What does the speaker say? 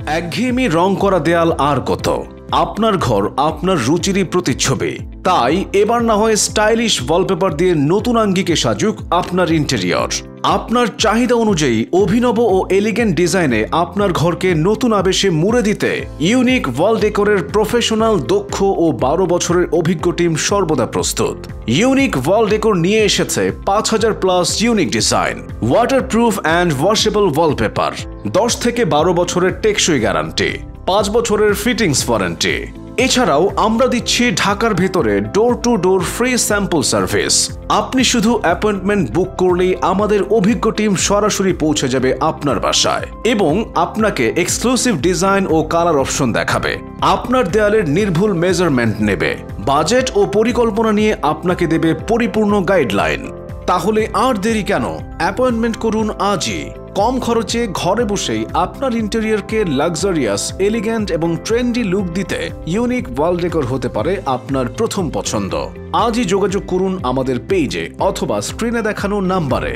একঘেয়েমি রং করা দেয়াল আর কত? আপনার ঘর আপনার রুচিরই প্রতিচ্ছবি। তাই এবার না হয় স্টাইলিশ ওয়ালপেপার দিয়ে নতুন আঙ্গিকে সাজুক আপনার ইন্টেরিয়র। আপনার চাহিদা অনুযায়ী অভিনব ও এলিগেন্ট ডিজাইনে আপনার ঘরকে নতুন আবেশে মুড়ে দিতে ইউনিক ওয়াল ডেকোরের প্রফেশনাল, দক্ষ ও 12 বছরের অভিজ্ঞ টিম সর্বদা প্রস্তুত। ইউনিক ওয়াল ডেকোর নিয়ে এসেছে 5000+ unique design, waterproof and washable wallpaper, 10 থেকে 12 বছরের টেকসই গ্যারান্টি, 5 বছরের ফিটিংস ওয়ারেন্টি। এছাড়াও আমরা দিচ্ছি ঢাকার ভেতরে door to door free sample service. আপনি শুধু অ্যাপয়েন্টমেন্ট বুক করলেই আমাদের অভিজ্ঞ টিম সরাসরি পৌঁছে যাবে আপনার বাসায় এবং আপনাকে এক্সক্লুসিভ ডিজাইন ও কালার অপশন দেখাবে। আপনার দেয়ালের নির্ভুল মেজারমেন্ট নেবে, বাজেট ও পরিকল্পনা নিয়ে আপনাকে দেবে পরিপূর্ণ গাইডলাইন। তাহলে আর দেরি কেন? অ্যাপয়েন্টমেন্ট করুন আজই। কম খরচে ঘরে বসেই আপনার ইন্টেরিয়রকে লাক্সারিয়াস, এলিগ্যান্ট এবং ট্রেন্ডি লুক দিতে ইউনিক ওয়াল ডেকোর হতে পারে আপনার প্রথম পছন্দ। আজই যোগাযোগ করুন আমাদের পেজে অথবা স্ক্রিনে দেখানো নাম্বারে।